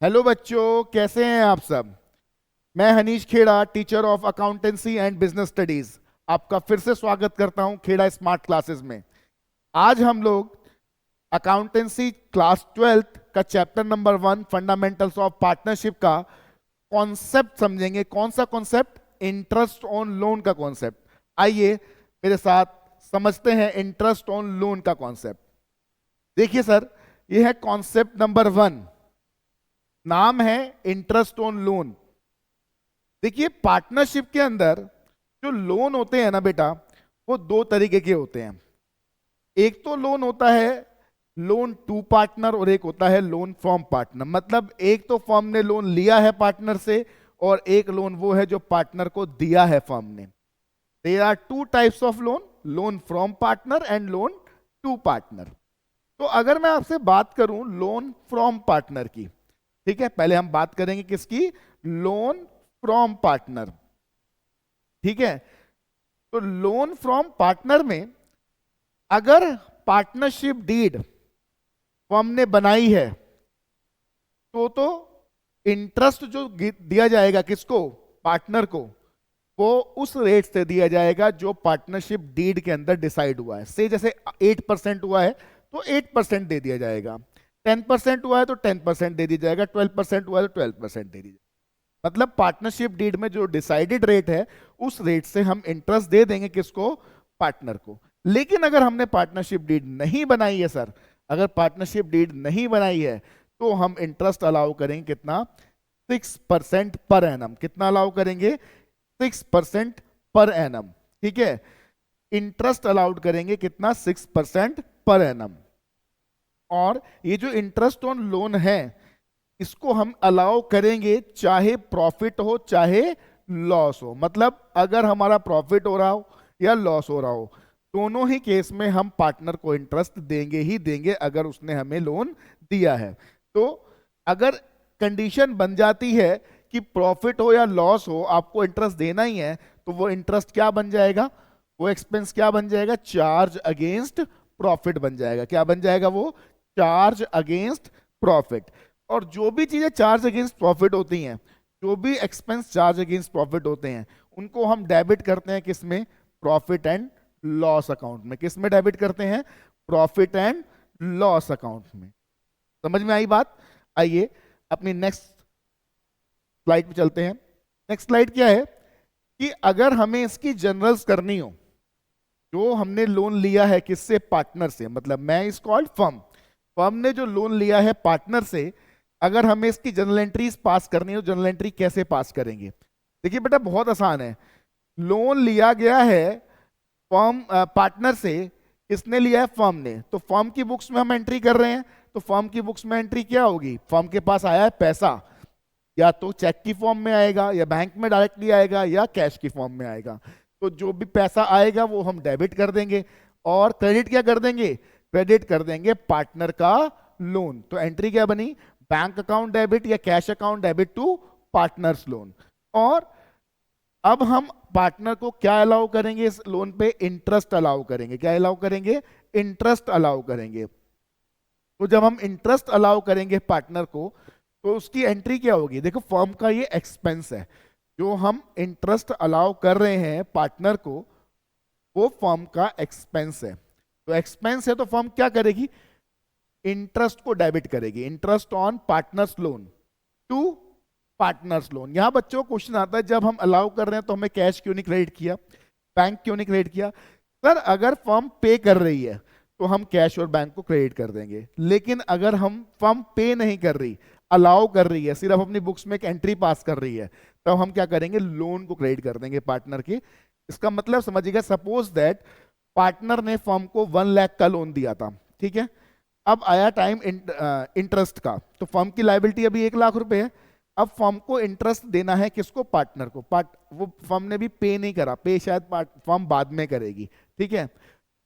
Hello बच्चों, कैसे हैं आप सब। मैं Hanish Khera, teacher of accountancy and business studies, आपका फिर से स्वागत करता हूं खेड़ा स्मार्ट क्लासेस में। आज हम लोग अकाउंटेंसी क्लास 12th का chapter number 1 fundamentals of partnership का कॉन्सेप्ट समझेंगे। कौन सा कॉन्सेप्ट? इंटरेस्ट ऑन लोन का कॉन्सेप्ट। आइए मेरे साथ समझते हैं इंटरेस्ट ऑन लोन का कॉन्सेप्ट। देखिए सर, यह है कॉन्सेप्ट नंबर 1, नाम है इंटरेस्ट ऑन लोन। देखिए, पार्टनरशिप के अंदर जो लोन होते हैं ना बेटा, वो दो तरीके के होते हैं। एक तो लोन होता है लोन टू पार्टनर और एक होता है लोन फ्रॉम पार्टनर। मतलब एक तो फर्म ने लोन लिया है पार्टनर से और एक लोन वो है जो पार्टनर को दिया है फर्म ने। There are two types of loan, loan from partner and loan to partner. तो अगर मैं आपसे बात करूं लोन फ्रॉम पार्टनर की, ठीक है, पहले हम बात करेंगे किसकी? Loan from partner. ठीक है, तो लोन फ्रॉम पार्टनर में अगर पार्टनरशिप डीड फर्म ने बनाई है तो इंटरेस्ट जो दिया जाएगा किसको? पार्टनर को, वो उस रेट से दिया जाएगा जो पार्टनरशिप डीड के अंदर डिसाइड हुआ है। से जैसे 8% हुआ है तो 8% दे दिया जाएगा, 10% हुआ है तो 10% दे दिया जाएगा, 12% हुआ है तो 12% दे दिया जाएगा। मतलब पार्टनरशिप डीड में जो डिसाइडेड रेट है उस रेट से हम इंटरेस्ट दे देंगे किसको? पार्टनर को। लेकिन अगर हमने पार्टनरशिप डीड नहीं बनाई है सर, अगर पार्टनरशिप डीड नहीं बनाई है तो हम इंटरेस्ट अलाउ करेंगे कितना? 6% पर एनम। कितना अलाउ करेंगे? 6% पर एनम। ठीक है, इंटरेस्ट अलाउड करेंगे कितना? 6% पर एनम। और ये जो इंटरेस्ट ऑन लोन है इसको हम अलाउ करेंगे चाहे प्रॉफिट हो चाहे लॉस हो। मतलब अगर हमारा प्रॉफिट हो रहा हो या लॉस हो रहा हो, दोनों ही केस में हम पार्टनर को इंटरेस्ट देंगे ही देंगे अगर उसने हमें लोन दिया है। तो अगर कंडीशन बन जाती है कि प्रॉफिट हो या लॉस हो आपको इंटरेस्ट देना ही है, तो वो इंटरेस्ट क्या बन जाएगा? वो एक्सपेंस क्या बन जाएगा? चार्ज अगेंस्ट प्रॉफिट बन जाएगा। क्या बन जाएगा वो? Charge against profit. और जो भी चीजें चार्ज अगेंस्ट प्रॉफिट होती हैं, जो भी एक्सपेंस चार्ज अगेंस्ट प्रॉफिट होते हैं, उनको हम डेबिट करते हैं किस में? प्रॉफिट एंड लॉस अकाउंट में। किस में डेबिट करते हैं? प्रॉफिट एंड लॉस अकाउंट में। समझ में आई बात? आइए अपनी नेक्स्ट स्लाइड पे चलते हैं। नेक्स्ट स्लाइड क्या है कि अगर हमें इसकी जनरल्स करनी हो, जो हमने लोन लिया है किससे? पार्टनर से। मतलब मैं इस कॉल्ड फर्म, फर्म ने जो लोन लिया है पार्टनर से, अगर हमें इसकी जनरल एंट्रीज पास करनी हो, जनरल एंट्री कैसे पास करेंगे? देखिए बेटा, बहुत आसान है। लोन लिया गया है फर्म पार्टनर से, किसने लिया है? फर्म ने। तो फर्म की बुक्स में हम एंट्री कर रहे हैं, तो फर्म की बुक्स में एंट्री क्या होगी? फर्म के पास आया है पैसा, या तो चेक की फॉर्म में आएगा या बैंक में डायरेक्टली आएगा या कैश की फॉर्म में आएगा। तो जो भी पैसा आएगा वो हम डेबिट कर देंगे और क्रेडिट क्या कर देंगे? क्रेडिट कर देंगे पार्टनर का लोन। तो एंट्री क्या बनी? बैंक अकाउंट डेबिट या cash account debit to partners loan. और अब हम पार्टनर को क्या अलाउ करेंगे? इस लोन पे इंटरेस्ट अलाउ करेंगे। क्या अलाउ करेंगे? इंटरेस्ट अलाउ करेंगे। तो जब हम इंटरेस्ट अलाउ करेंगे पार्टनर को, तो उसकी एंट्री क्या होगी? देखो, फर्म का ये एक्सपेंस है, जो हम इंटरेस्ट अलाउ कर रहे हैं पार्टनर को, वो फर्म का एक्सपेंस है। तो एक्सपेंस है तो फर्म क्या करेगी? इंटरेस्ट को डेबिट करेगी। Interest on partners loan to partners loan. यहां बच्चों को क्वेश्चन आता है, जब हम अलाउ कर रहे हैं तो हमें कैश क्यों नहीं क्रेडिट किया, बैंक क्यों नहीं क्रेडिट किया? सर, अगर फर्म पे कर रही है तो हम कैश और बैंक को क्रेडिट कर देंगे। लेकिन अगर हम फर्म पे नहीं कर रही, अलाउ कर रही है, सिर्फ अपनी बुक्स में एक एंट्री पास कर रही है, तब हम क्या करेंगे? लोन को क्रेडिट कर देंगे पार्टनर की। इसका मतलब समझिएगा, सपोज दैट पार्टनर ने फर्म को 1 लाख का लोन दिया था, ठीक है। अब आया टाइम इंटरेस्ट का, तो फर्म की लायबिलिटी अभी 1 लाख रुपए है। अब फर्म को इंटरेस्ट देना है किसको? पार्टनर को। वो फर्म ने भी पे नहीं करा, पे शायद फर्म बाद में करेगी, ठीक है।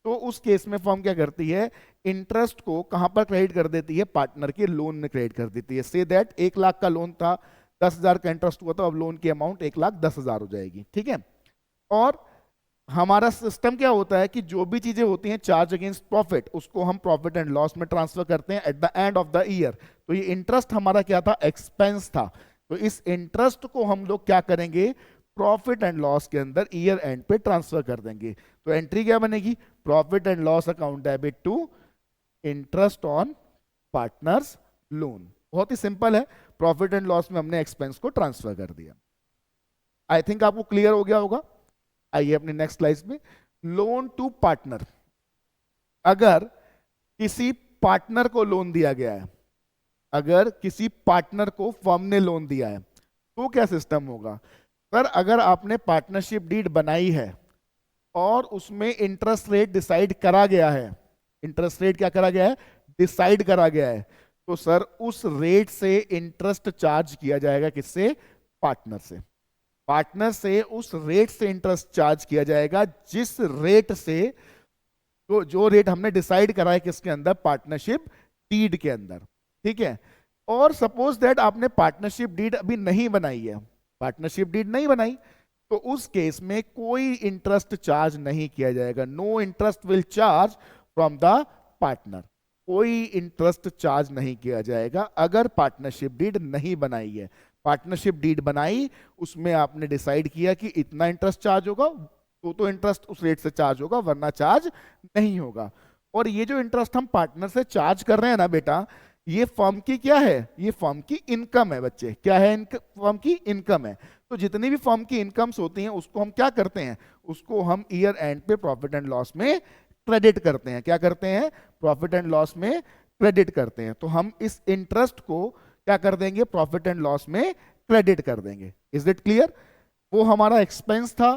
तो उस केस में फर्म क्या करती है? इंटरेस्ट को कहां पर क्रेडिट कर देती है? पार्टनर के लोन में क्रेडिट कर देती है। से दैट 1 लाख का लोन था, 10,000 का इंटरेस्ट हुआ, तो अब लोन की अमाउंट 1,10,000 हो जाएगी, ठीक है। और हमारा सिस्टम क्या होता है कि जो भी चीजें होती हैं चार्ज अगेंस्ट प्रॉफिट, उसको हम प्रॉफिट एंड लॉस में ट्रांसफर करते हैं at the end of the year. तो ये इंटरेस्ट हमारा क्या था, एक्सपेंस था। तो इस इंटरेस्ट को हम लोग क्या करेंगे, प्रॉफिट एंड लॉस के अंदर ईयर एंड पे ट्रांसफर कर देंगे। तो एंट्री क्या बनेगी, profit and loss account debit to interest on partners loan. बहुत ही सिंपल है, प्रॉफिट एंड लॉस में हमने एक्सपेंस को ट्रांसफर कर दिया। आई थिंक आपको क्लियर हो गया होगा। आइए अपने नेक्स्ट स्लाइड में, लोन टू पार्टनर। अगर किसी पार्टनर को लोन दिया गया है, अगर किसी पार्टनर को फर्म ने लोन दिया है, तो क्या सिस्टम होगा। सर अगर आपने पार्टनरशिप डीड बनाई है और उसमें इंटरेस्ट रेट डिसाइड करा गया है, इंटरेस्ट रेट क्या करा गया है, डिसाइड करा गया है, तो सर उस रेट से इंटरेस्ट चार्ज किया जाएगा, किससे, पार्टनर से। पार्टनर से उस रेट से इंटरेस्ट चार्ज किया जाएगा जिस रेट से, तो जो रेट हमने डिसाइड करा है किसके अंदर, पार्टनरशिप डीड के अंदर। ठीक है। और सपोज दैट आपने पार्टनरशिप डीड अभी नहीं बनाई है, पार्टनरशिप डीड नहीं बनाई, तो उस केस में कोई इंटरेस्ट चार्ज नहीं किया जाएगा। No interest will charge from the partner. कोई इंटरेस्ट चार्ज नहीं किया जाएगा अगर पार्टनरशिप डीड नहीं बनाई है। पार्टनरशिप डीड बनाई, उसमें आपने डिसाइड किया कि इतना इंटरेस्ट चार्ज होगा, तो इंटरेस्ट उस रेट से चार्ज होगा, वरना चार्ज नहीं होगा। और ये जो इंटरेस्ट हम पार्टनर से चार्ज कर रहे हैं ना बेटा, ये फर्म की क्या है, ये फर्म की इनकम है बच्चे। क्या है, फर्म की इनकम है। तो जितनी भी फर्म की इनकम्स होती हैं उसको हम क्या करते हैं, उसको हम ईयर एंड पे प्रॉफिट एंड लॉस में क्रेडिट करते हैं। क्या करते हैं, प्रॉफिट एंड लॉस में क्रेडिट करते हैं। तो हम इस इंटरेस्ट को क्या कर देंगे, प्रॉफिट एंड लॉस में क्रेडिट कर देंगे। Is it clear. वो हमारा एक्सपेंस था,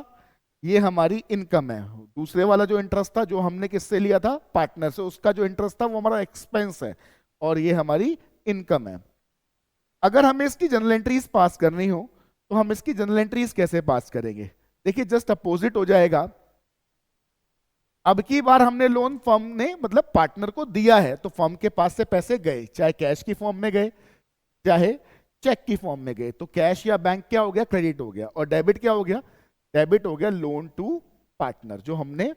ये हमारी इनकम है। दूसरे वाला जो इंटरेस्ट था जो हमने किससे लिया था, पार्टनर से, उसका जो इंटरेस्ट था वो हमारा एक्सपेंस है, और ये हमारी इनकम है। अगर हमें इसकी जनरल एंट्रीज पास करनी हो तो हम इसकी जनरल एंट्रीज कैसे पास करेंगे, देखिए जस्ट अपोजिट हो जाएगा। अब की बार हमने लोन फर्म ने मतलब पार्टनर को दिया है, तो फर्म के पास से पैसे गए, चाहे कैश की फॉर्म में गए चाहे चेक की फॉर्म में गए, तो कैश या बैंक क्या हो गया, क्रेडिट हो गया। और डेबिट क्या हो गया, डेबिट हो गया लोन टू पार्टनर, जो हमने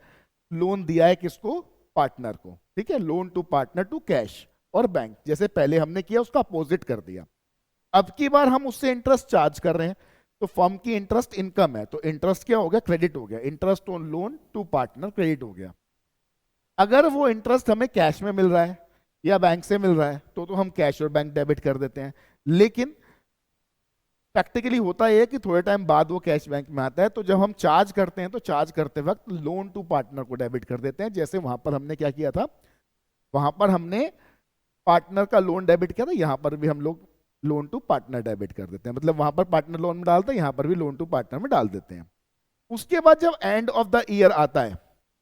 लोन दिया है किसको, पार्टनर को। ठीक है, loan to partner to cash और बैंक, जैसे पहले हमने किया उसका अपोजिट कर दिया। अब की बार हम उससे इंटरेस्ट चार्ज कर रहे हैं, तो फर्म की इंटरेस्ट इनकम है, तो इंटरेस्ट क्या हो गया, क्रेडिट हो गया। Interest on loan to partner credit हो गया। अगर वो इंटरेस्ट हमें कैश में मिल रहा है या बैंक से मिल रहा है, तो हम कैश और बैंक डेबिट कर देते हैं। लेकिन प्रैक्टिकली होता है कि थोड़े टाइम बाद वो कैश बैंक में आता है, तो जब हम चार्ज करते हैं तो चार्ज करते वक्त लोन टू पार्टनर को डेबिट कर देते हैं। जैसे वहां पर हमने क्या किया था, वहां पर हमने पार्टनर का लोन डेबिट किया था, यहां पर भी हम लोग लोन टू पार्टनर डेबिट कर देते हैं। मतलब वहां पर पार्टनर लोन में डालते हैं, यहां पर भी लोन टू पार्टनर में डाल देते हैं। उसके बाद जब एंड ऑफ द ईयर आता है,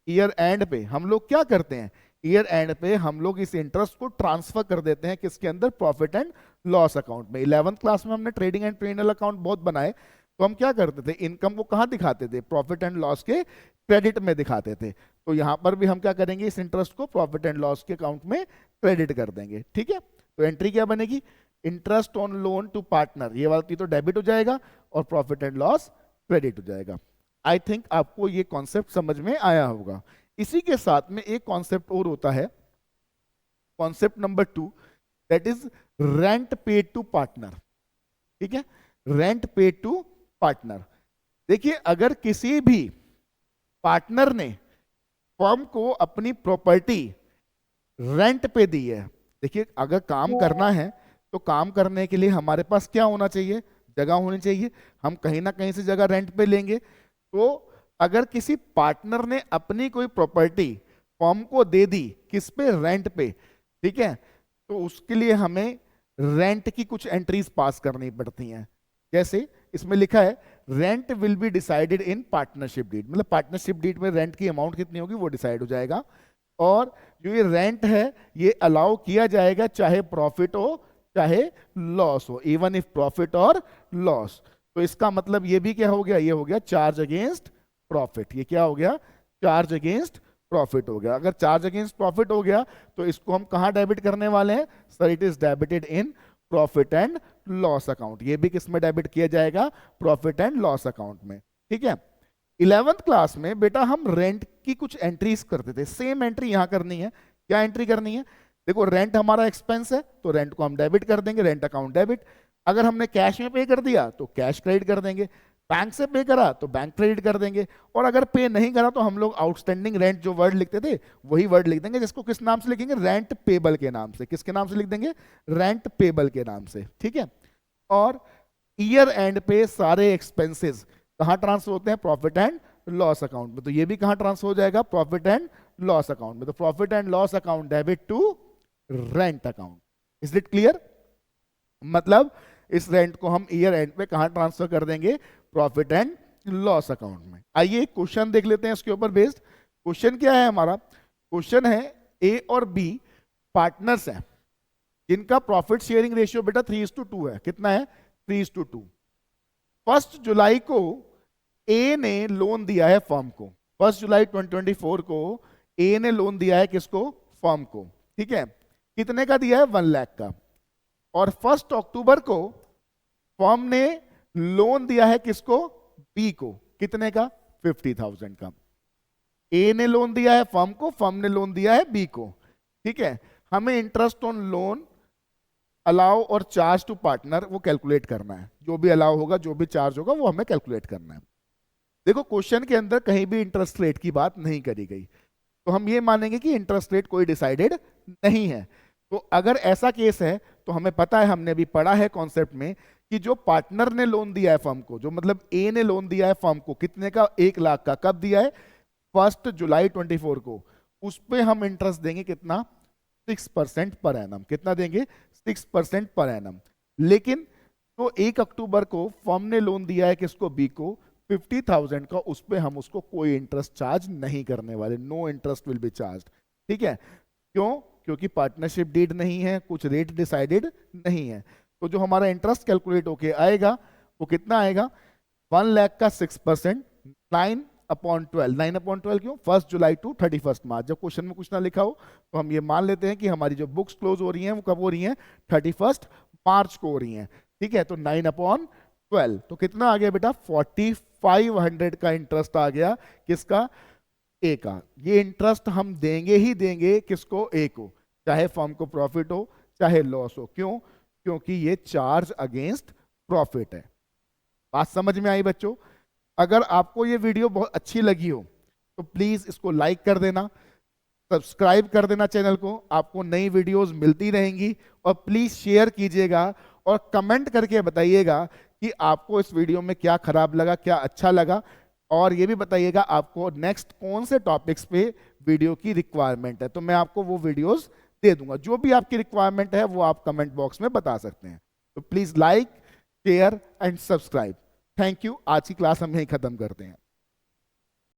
ईयर एंड पे हम लोग क्या करते हैं, ईयर एंड पे हम लोग इस इंटरेस्ट को ट्रांसफर कर देते हैं किसके अंदर, प्रॉफिट एंड लॉस अकाउंट में। 11th क्लास में हमने ट्रेडिंग एंड P&L अकाउंट बहुत बनाए, तो हम क्या करते थे, इनकम को कहां दिखाते थे, प्रॉफिट एंड लॉस के क्रेडिट में दिखाते थे। तो यहां पर भी हम क्या करेंगे, इस इंटरेस्ट को प्रॉफिट एंड लॉस के अकाउंट में क्रेडिट कर देंगे। ठीक है, तो एंट्री क्या बनेगी, interest on loan to partner, ये वाली तो डेबिट हो जाएगा और प्रॉफिट एंड लॉस क्रेडिट हो जाएगा। आई थिंक आपको ये कॉन्सेप्ट समझ में आया होगा। इसी के साथ में एक कॉन्सेप्ट और होता है, concept number 2, that is rent paid to partner. ठीक है, रेंट पेड टू पार्टनर। देखिए अगर किसी भी पार्टनर ने फर्म को अपनी प्रॉपर्टी रेंट पे दी है, देखिए अगर काम करना है तो काम करने के लिए हमारे पास क्या होना चाहिए, जगह होनी चाहिए। हम कहीं ना कहीं से जगह रेंट पे लेंगे। तो अगर किसी पार्टनर ने अपनी कोई प्रॉपर्टी फर्म को दे दी, किस पे, रेंट पे, ठीक है, तो उसके लिए हमें रेंट की कुछ एंट्रीज पास करनी पड़ती हैं। जैसे इसमें लिखा है rent will be decided in partnership deed, मतलब पार्टनरशिप डीड में रेंट की अमाउंट कितनी होगी वो डिसाइड हो जाएगा। और जो ये रेंट है ये अलाउ किया जाएगा चाहे प्रॉफिट हो चाहे लॉस हो, इवन इफ प्रॉफिट और लॉस। तो इसका मतलब ये भी क्या हो गया, ये हो गया चार्ज अगेंस्ट प्रॉफिट। ये क्या हो गया, चार्ज अगेंस्ट प्रॉफिट हो गया। अगर चार्ज अगेंस्ट प्रॉफिट हो गया तो इसको हम कहां डेबिट करने वाले हैं, sir it is debited in profit and loss account. ये भी किस में डेबिट किया जाएगा, प्रॉफिट एंड लॉस अकाउंट में। ठीक है, 11th क्लास में बेटा हम रेंट की कुछ एंट्रीज करते थे, सेम एंट्री यहां करनी है। क्या एंट्री करनी है? देखो रेंट हमारा एक्सपेंस है तो रेंट को हम डेबिट कर देंगे, रेंट अकाउंट डेबिट। अगर हमने कैश में पे कर दिया तो कैश क्रेडिट कर देंगे, बैंक से पे करा तो बैंक क्रेडिट कर देंगे, और अगर पे नहीं करा तो हम लोग आउटस्टैंडिंग रेंट जो वर्ड लिखते थे वही वर्ड लिख देंगे, जिसको किस नाम से लिखेंगे? रेंट पेबल के नाम से। किसके नाम से लिख देंगे? रेंट पेबल के नाम से, ठीक है। और ईयर एंड पे सारे एक्सपेंसेस कहां ट्रांसफर होते हैं? प्रॉफिट एंड लॉस अकाउंट में। तो ये भी कहां ट्रांसफर हो जाएगा? प्रॉफिट एंड लॉस अकाउंट में। तो profit and loss account debit to rent account. Is it clear? मतलब इस रेंट को हम ईयर एंड पे कहां ट्रांसफर कर देंगे? प्रॉफिट एंड लॉस अकाउंट में। आइए क्वेश्चन देख लेते हैं इसके ऊपर बेस्ड। क्वेश्चन क्या है हमारा? क्वेश्चन है ए और बी पार्टनर्स हैं जिनका प्रॉफिट शेयरिंग रेशियो बेटा 3:2 है। कितना है? 3:2। 1 जुलाई को ए ने लोन दिया है फर्म को। 1 जुलाई 2024 को ए ने लोन दिया है किसको? फर्म को, ठीक है। कितने का दिया है? 1 लाख का। और 1 अक्टूबर को फर्म ने लोन दिया है किसको? बी को। कितने का? 50,000 का। ए ने लोन दिया है फर्म को, फर्म ने लोन दिया है बी को, ठीक है। हमें इंटरेस्ट ऑन लोन, अलाउ और चार्ज टू पार्टनर वो कैलकुलेट करना है। जो भी अलाउ होगा, जो भी चार्ज होगा, वो हमें कैलकुलेट करना है। देखो क्वेश्चन के अंदर कहीं भी इंटरेस्ट रेट की बात नहीं करी गई, तो हम ये मानेंगे कि इंटरेस्ट रेट कोई डिसाइडेड नहीं है। तो अगर ऐसा केस है तो हमें पता है, हमने भी पढ़ा है कॉन्सेप्ट में, कि जो पार्टनर ने लोन दिया है फर्म को, जो मतलब ए ने लोन दिया है फर्म को, कितने का? 1 लाख का। कब दिया है? 1 जुलाई 24 को। उस पे हम इंटरेस्ट देंगे कितना? 6% पर एनम। कितना देंगे? 6% पर एनम। लेकिन तो 1 अक्टूबर को फर्म ने लोन दिया है किसको? बी को, 50,000 का। उस पे हम उसको कोई इंटरेस्ट चार्ज नहीं करने वाले। No interest will be charge, ठीक है। क्यों? क्योंकि पार्टनरशिप डीड नहीं है, कुछ रेट डिसाइडेड नहीं है। तो जो हमारा इंटरेस्ट कैलकुलेट होके आएगा वो कितना आएगा? 1 लाख का 6%, 9/12। 9/12 क्यों? 1 जुलाई टू 31 मार्च। जब क्वेश्चन में कुछ ना लिखा हो तो हम ये मान लेते हैं कि हमारी जो बुक्स क्लोज हो रही हैं वो कब हो रही हैं? 31 मार्च को हो रही हैं, ठीक है। तो 9/12 तो कितना आ गया बेटा? 4500 का इंटरेस्ट आ गया। किसका? ए का। ये इंटरेस्ट हम देंगे ही देंगे किसको? ए को, चाहे फर्म को प्रॉफिट हो चाहे लॉस हो। क्यों? क्योंकि ये चार्ज अगेंस्ट प्रॉफिट है। बात समझ में आई बच्चों? अगर आपको ये वीडियो बहुत अच्छी लगी हो तो प्लीज इसको लाइक कर देना, सब्सक्राइब कर देना चैनल को। आपको नई वीडियोस मिलती रहेंगी। और प्लीज शेयर कीजिएगा और कमेंट करके बताइएगा कि आपको इस वीडियो में क्या खराब लगा, क्या अच्छा लगा। और ये भी बताइएगा आपको नेक्स्ट कौन से टॉपिक्स पे वीडियो की रिक्वायरमेंट है, तो मैं आपको वो वीडियोस दे दूंगा। जो भी आपकी रिक्वायरमेंट है वो आप कमेंट बॉक्स में बता सकते हैं। तो please like, share and subscribe. Thank you. आज की क्लास हम यहीं खत्म करते हैं।